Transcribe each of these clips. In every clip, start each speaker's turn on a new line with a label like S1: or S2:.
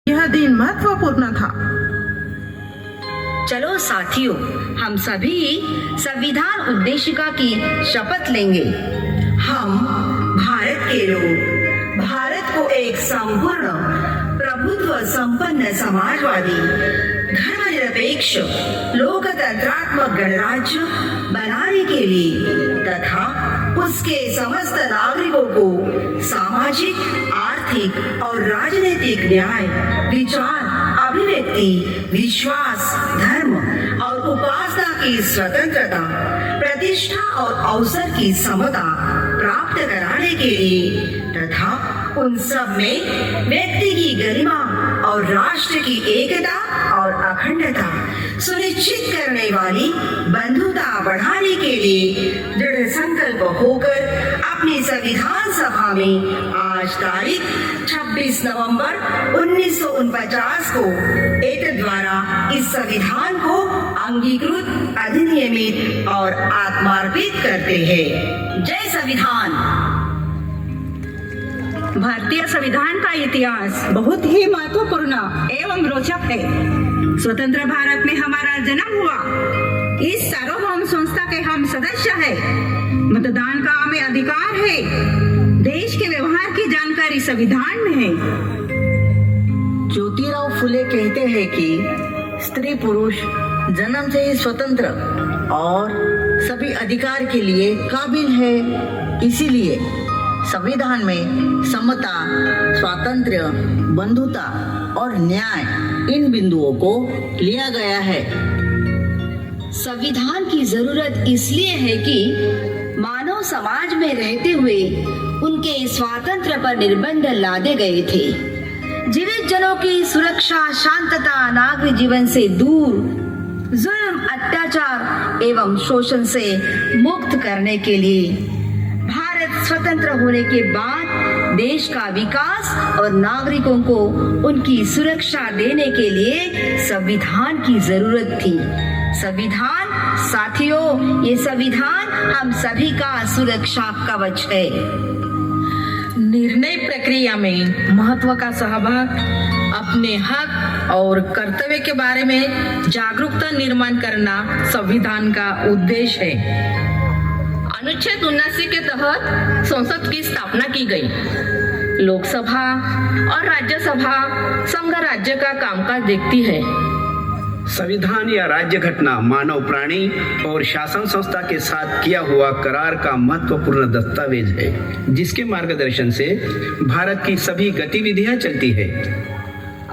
S1: यह दिन महत्वपूर्ण था।
S2: चलो साथियों, हम सभी संविधान उद्देशिका की शपथ लेंगे। हम भारत के लोग भारत को एक संपूर्ण प्रभुत्व संपन्न समाजवादी धर्मनिरपेक्ष लोकतंत्रात्मक गणराज्य बनाने के लिए तथा उसके समस्त नागरिकों को सामाजिक, आर्थिक और राजनीतिक न्याय, विचार, अभिव्यक्ति, विश्वास, धर्म और उपासना की स्वतंत्रता, प्रतिष्ठा और अवसर की समता प्राप्त कराने के लिए तथा उन सब में व्यक्ति की गरिमा और राष्ट्र की एकता और अखंडता सुनिश्चित करने वाली बंधुता बढ़ाने के लिए दृढ़ संकल्प होकर अपनी संविधान सभा में आज तारीख 26 नवंबर 1949 को एतद द्वारा इस संविधान को अंगीकृत, अधिनियमित और आत्मार्पित करते हैं। जय संविधान।
S3: भारतीय संविधान का इतिहास
S1: बहुत ही महत्वपूर्ण
S3: एवं रोचक है। स्वतंत्र भारत में हमारा जन्म हुआ। इस सार्वभौम संस्था के हम सदस्य हैं। मतदान का हमें अधिकार है। देश के व्यवहार की जानकारी संविधान में है।
S4: ज्योतिराव फुले कहते हैं कि स्त्री पुरुष जन्म से ही स्वतंत्र और सभी अधिकार के लिए काबिल है। इसीलिए संविधान में समता, स्वातंत्र्य, बंधुता और न्याय इन बिंदुओं को लिया गया है।
S2: संविधान की जरूरत इसलिए है कि मानव समाज में रहते हुए उनके स्वातंत्र्य पर निर्बंध लादे गए थे। जीवित जनों की सुरक्षा, शांतता, नागरिक जीवन से दूर, जुल्म, अत्याचार एवं शोषण से मुक्त करने के लिए भारत स्वतंत्र होने के बाद देश का विकास और नागरिकों को उनकी सुरक्षा देने के लिए संविधान की जरूरत थी। संविधान साथियों, ये संविधान हम सभी का सुरक्षा कवच है।
S5: निर्णय प्रक्रिया में महत्व का सहभाग, अपने हक और कर्तव्य के बारे में जागरूकता निर्माण करना संविधान का उद्देश्य है। अनुच्छेद 79 के तहत संसद की स्थापना की गई। लोकसभा और राज्यसभा संघ राज्य का कामकाज देखती है।
S6: संविधान या राज्य घटना मानव, प्राणी और शासन संस्था के साथ किया हुआ करार का महत्वपूर्ण दस्तावेज है, जिसके मार्गदर्शन से भारत की सभी गतिविधियां चलती है।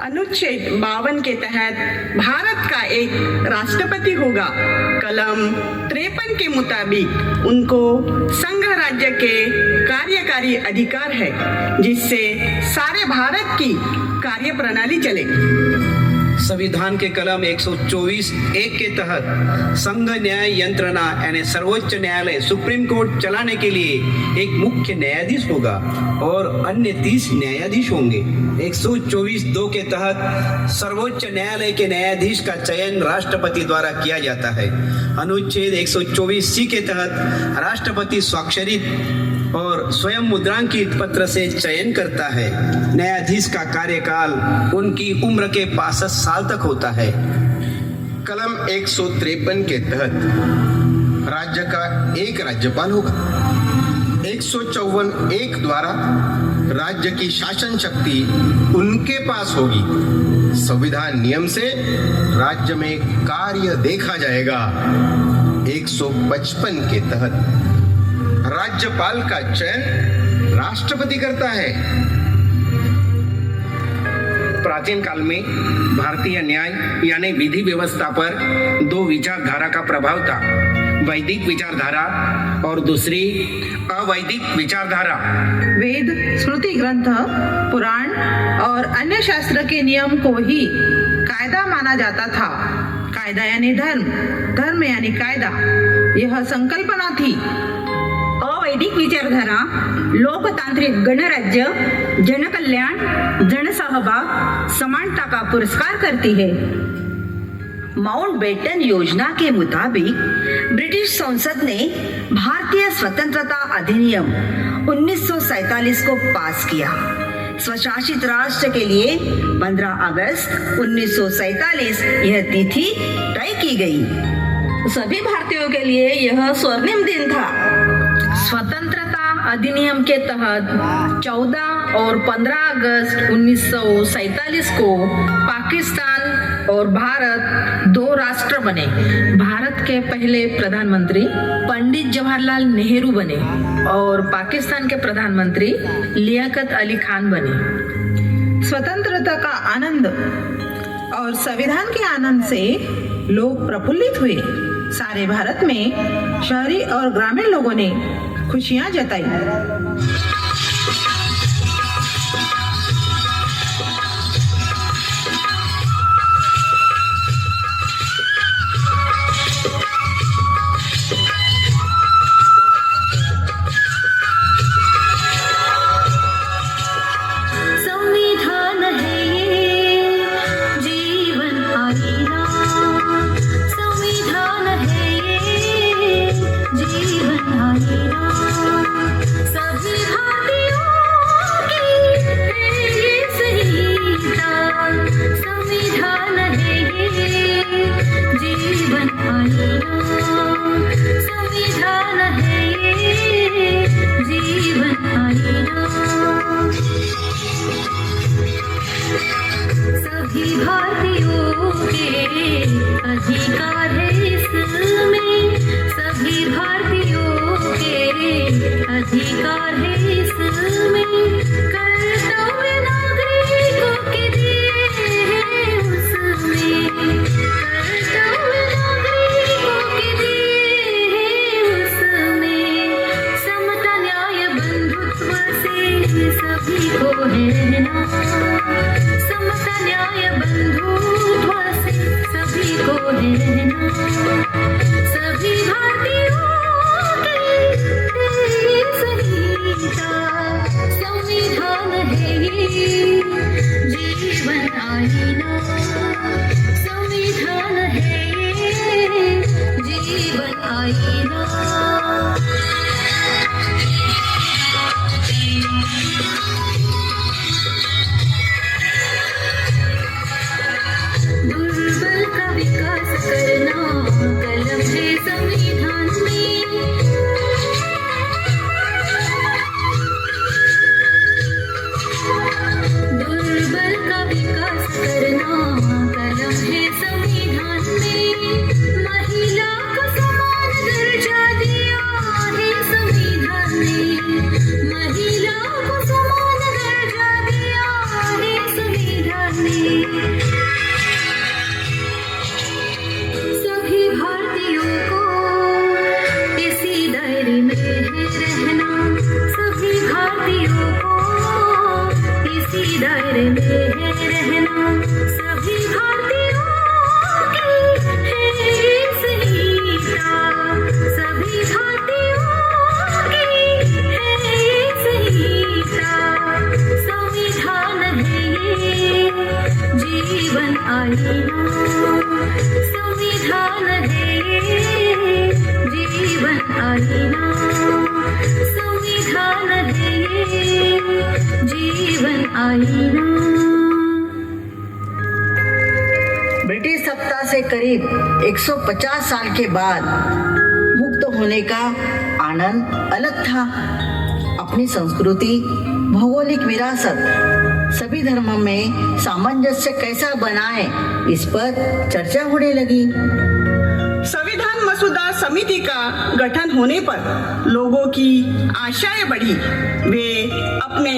S1: अनुच्छेद 52 के तहत भारत का एक राष्ट्रपति होगा। कलम 53 के मुताबिक उनको संघ राज्य के कार्यकारी अधिकार है, जिससे सारे भारत की कार्य प्रणाली चले।
S6: संविधान के कलम 124(1) के तहत संघ न्याय यंत्रणा यानी सर्वोच्च न्यायालय, सुप्रीम कोर्ट चलाने के लिए एक मुख्य न्यायाधीश होगा और अन्य 30 न्यायाधीश होंगे। 124(2) के तहत सर्वोच्च न्यायालय के न्यायाधीश का चयन राष्ट्रपति द्वारा किया जाता है। अनुच्छेद 124(c) के तहत राष्ट्रपति स्वाक्षरित और स्वयं मुद्रांकित पत्र से चयन करता है। न्यायाधीश का कार्यकाल उनकी उम्र के 65 साल तक होता है।
S7: कलम 153 के तहत राज्य का एक राज्यपाल होगा। 154(1) द्वारा राज्य की शासन शक्ति उनके पास होगी। संविधान नियम से राज्य में कार्य देखा जाएगा। 155 के तहत राज्यपाल का चयन राष्ट्रपति करता है।
S6: प्राचीन काल में भारतीय न्याय यानी विधि व्यवस्था पर 2 विचारधारा का प्रभाव था, वैदिक विचारधारा और दूसरी अवैदिक विचारधारा।
S1: वेद, स्मृति ग्रंथ, पुराण और अन्य शास्त्र के नियम को ही कायदा माना जाता था। कायदा यानी धर्म, धर्म यानी कायदा, यह संकल्पना थी।
S3: अवैदिक विचारधारा लोकतांत्रिक गणराज्य, जनकल्याण, जनसहभाग, समानता का पुरस्कार करती है।
S2: माउंटबेटन योजना के मुताबिक ब्रिटिश संसद ने भारतीय स्वतंत्रता अधिनियम 1947 को पास किया। स्वशासित राष्ट्र के लिए 15 अगस्त 1947 यह तिथि तय की गई।
S3: सभी भारतीयों के लिए यह स्वर्णिम दिन था।
S5: स्वतंत्रता अधिनियम के तहत 14 और 15 अगस्त 1947 को पाकिस्तान और भारत 2 राष्ट्र बने। भारत के पहले प्रधानमंत्री पंडित जवाहरलाल नेहरू बने और पाकिस्तान के प्रधानमंत्री लियाकत अली खान बने।
S8: स्वतंत्रता का आनंद और संविधान के आनंद से लोग प्रफुल्लित हुए। सारे भारत में शहरी और ग्रामीण लोगों ने खुशियां जताई।
S2: संविधान है ये जीवन आईना, संविधान है ये जीवन आईना, सभी भारतीयों की है ये संहिता, संविधान है ये जीवन आईना, संविधान है ये जीवन आईना, सभी भारतीयों के अधिकार है इसमें, सभी भारतीयों के अधिकार है इसमें, कर्तव्य नागरिकों के दिए हैं उसमें, कर्तव्य नागरिकों के दिए हैं उसमें, समता न्याय बंधुत्व से सभी को रहना, समता न्याय बंधुत्व से सभी को रहना, सभी भारतीयों के ये संहिता, संविधान है ये जीवन आईना, संविधान है ये जीवन आईना। दुर्बल का विकास करना कलम है संविधान में, दुर्बल का विकास करना कलम है संविधान में, महिला को समान दर्जा दिया है संविधान ने, महिला को समान दर्जा दिया है संविधान ने, सभी भारतीयों को इसी दायरे में रहना, सभी भारतीयों को इसी दायरे में रहना, सभी भारतीयों की है ये संहिता, सभी भारतीयों की है ये संहिता, संविधान है ये जीवन आईना, संविधान है ये जीवन आईना, संविधान है ये जीवन आईना।
S4: ब्रिटिश सत्ता से करीब 150 साल के बाद मुक्त होने का आनंद अलग था। अपनी संस्कृति, भौगोलिक विरासत, सभी धर्मों में सामंजस्य कैसा बनाए, इस पर चर्चा होने लगी।
S1: संविधान मसौदा समिति का गठन होने पर लोगों की आशाएं बढ़ी। वे अपने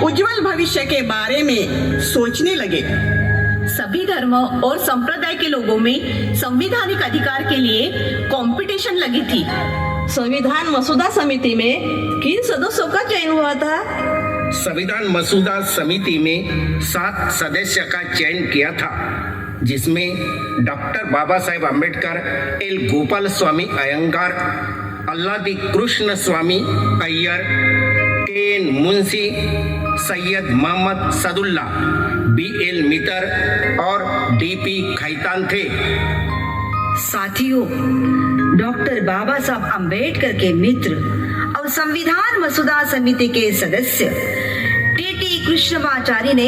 S1: उज्जवल भविष्य के बारे में सोचने लगे।
S8: सभी धर्मों और संप्रदाय के लोगों में संवैधानिक अधिकार के लिए कंपटीशन लगी थी।
S3: संविधान मसौदा समिति में किन सदस्यों का चयन हुआ था?
S9: संविधान मसौदा समिति में 7 सदस्य का चयन किया था, जिसमें डॉक्टर बाबा साहेब अम्बेडकर, एल गोपाल स्वामी अयंगार, अल्लादी कृष्ण स्वामी अय्यर, एन मुंशी, सैयद मोहम्मद सदुल्ला, BL मितर और DP खैतान थे।
S2: साथियों, डॉक्टर बाबा साहब अम्बेडकर के मित्र और संविधान मसौदा समिति के सदस्य TT कृष्णमाचार्य ने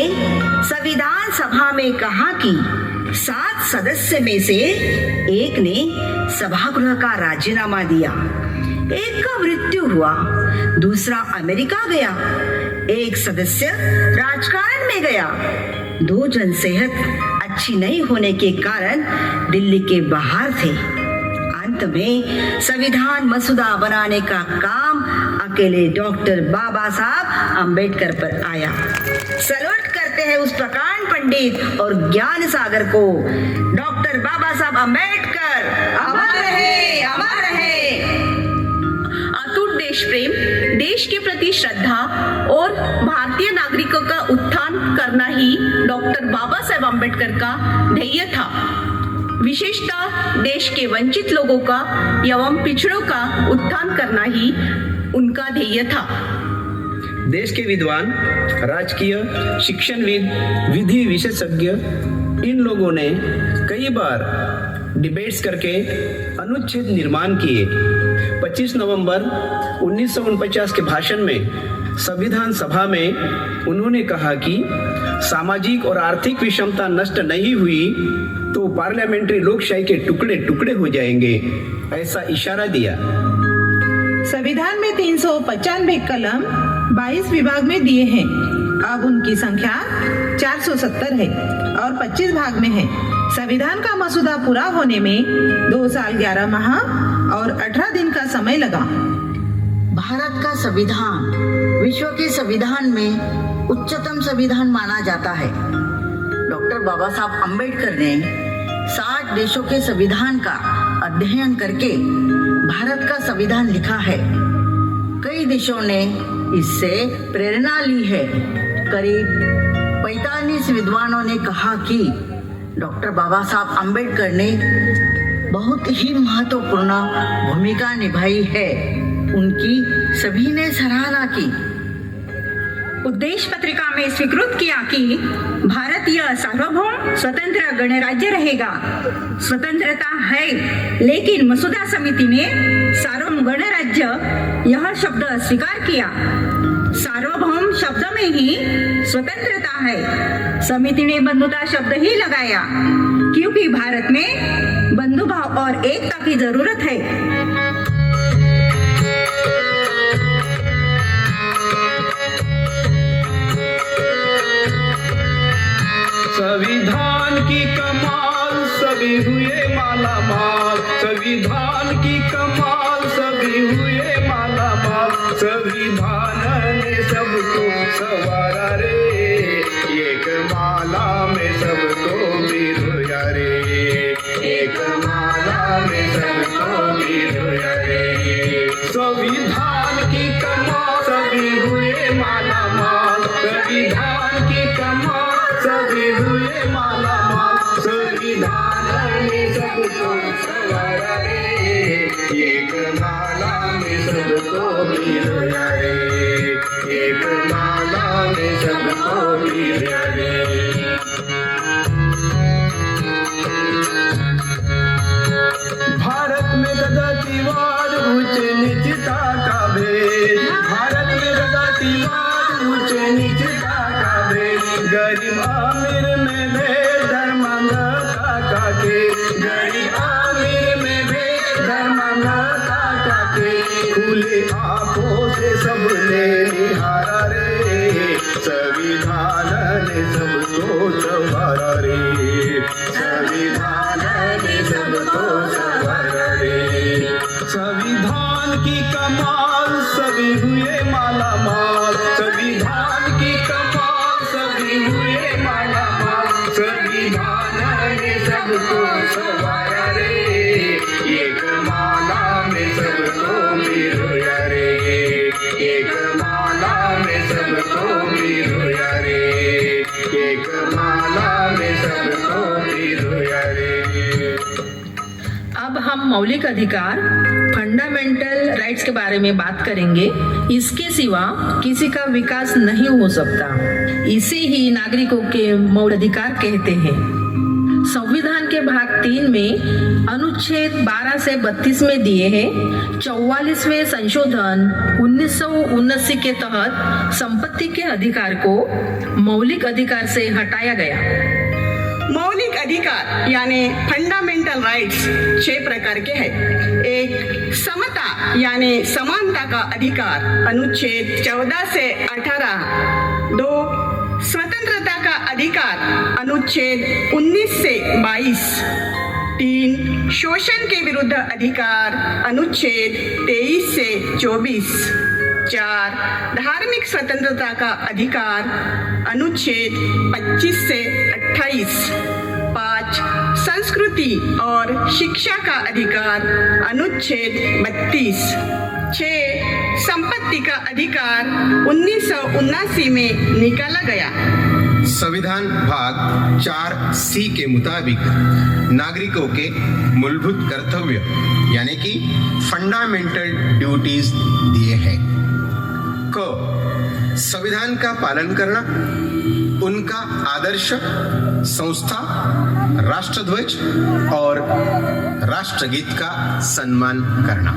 S2: संविधान सभा में कहा कि 7 सदस्य में से एक ने सभागृह का राजीनामा दिया, एक का मृत्यु हुआ, दूसरा अमेरिका गया, एक सदस्य राजकारण में गया, 2 जन सेहत अच्छी नहीं होने के कारण दिल्ली के बाहर थे। अंत में संविधान मसौदा बनाने का काम अकेले डॉक्टर बाबा साहब अम्बेडकर पर आया। सलूट करते हैं उस प्रकांड पंडित और ज्ञान सागर को। डॉक्टर बाबा साहब अम्बेडकर अमर रहे, अमर रहे।
S1: अटूट देश प्रेम, देश के प्रति श्रद्धा और भारतीय नागरिकों का उत्थान करना ही डॉक्टर बाबा साहेब अम्बेडकर का ध्येय था। विशेषतः देश के वंचित लोगों का एवं पिछड़ों का उत्थान करना ही उनका ध्येय था।
S6: देश के विद्वान, राजकीय, शिक्षणविद, विधि विशेषज्ञ इन लोगों ने कई बार डिबेट्स करके अनुच्छेद निर्माण किए। 25 नवंबर 1949 के भाषण में संविधान सभा में उन्होंने कहा कि सामाजिक और आर्थिक विषमता नष्ट नहीं हुई तो पार्लियामेंट्री लोकशाही के टुकड़े टुकड़े हो जाएंगे, ऐसा इशारा दिया।
S8: संविधान में 395 कलम 22 विभाग में दिए हैं। अब उनकी संख्या 470 है और 25 भाग में है। संविधान का मसौदा पूरा होने में 2 साल 11 माह और 18 दिन का समय लगा।
S4: भारत का संविधान विश्व के संविधान में उच्चतम संविधान माना जाता है। डॉक्टर बाबा साहब अम्बेडकर ने 60 देशों के संविधान का अध्ययन करके भारत का संविधान लिखा है। कई देशों ने इससे प्रेरणा ली है। करीब 45 विद्वानों ने कहा कि डॉक्टर बाबा साहब अम्बेडकर ने बहुत ही महत्वपूर्ण भूमिका निभाई है। उनकी सभी ने सराहना की।
S3: उद्देश्य पत्रिका में स्वीकृत किया कि भारतीय सार्वभौम स्वतंत्र गणराज्य रहेगा। स्वतंत्रता है, लेकिन मसौदा समिति ने सार्वभौम गणराज्य यह शब्द स्वीकार किया। सार्वभौम शब्द में ही स्वतंत्रता है। समिति ने बंधुता शब्द ही लगाया क्योंकि भारत में बंधुभाव और एकता की जरूरत है।
S6: संविधान की कमाल सभी हुए माला माल, संविधान की कमाल सभी हुए माला माल, संविधान ने सबको सवारा रे, एक माला में सबको बिरोया रे, एक माला में सबको बिरोया रे। संविधान की कमाल सभी हुए माला माल, संविधान की कमाल सभी हुए माला माल, संविधान ने सबको सवारा रे, एक माला में सबको बिरोया रे, एक माला में सबको बिरोया रे। भारत में जातिवाद ऊंच नीचता का भेद, भारत में जातिवाद ऊंच नीचता का भेद, गरीब अमीर में भेद धर्मांधता का के, गरीब अमीर में भेद धर्मांधता का के, खुले आंखों से सबने निहारा रे, संविधान ने सबको संवारा रे, संविधान ने सबको संवारा रे। संविधान की कमाल सभी हुए माला माल, संविधान की कमाल सभी हुए माला माल, संविधान ने सबको सवारा रे, एक माला में सबको बिरोया रे, एक माला में सबको बिरोया रे, एक माला में सबको बिरोया रे।
S5: अब हम मौलिक अधिकार, फंडामेंटल राइट्स के बारे में बात करेंगे। इसके सिवा किसी का विकास नहीं हो सकता। इसे ही नागरिकों के मौलिक अधिकार कहते हैं। संविधान संविधान के भाग 3 में अनुच्छेद 12 से 32 में दिए हैं। 44वें संशोधन 1979 के तहत संपत्ति के अधिकार को मौलिक अधिकार से हटाया गया।
S1: मौलिक अधिकार यानी फंडामेंटल राइट्स 6 प्रकार के हैं। एक, समता यानी समानता का अधिकार, अनुच्छेद 14 से 18। 2, स्वतंत्रता का अधिकार, अनुच्छेद 19 से 22। 3, शोषण के विरुद्ध अधिकार, अनुच्छेद 23 से 24। 4, धार्मिक स्वतंत्रता का अधिकार, अनुच्छेद 25 से 28। 5, संस्कृति और शिक्षा का अधिकार, अनुच्छेद 32। 6, संपत्ति का अधिकार 1979 में निकाला गया।
S7: संविधान भाग 4C के मुताबिक नागरिकों के मूलभूत कर्तव्य यानी कि फंडामेंटल ड्यूटीज दिए हैं। क, संविधान का पालन करना, उनका आदर्श, संस्था, राष्ट्रध्वज और राष्ट्रगीत का सम्मान करना।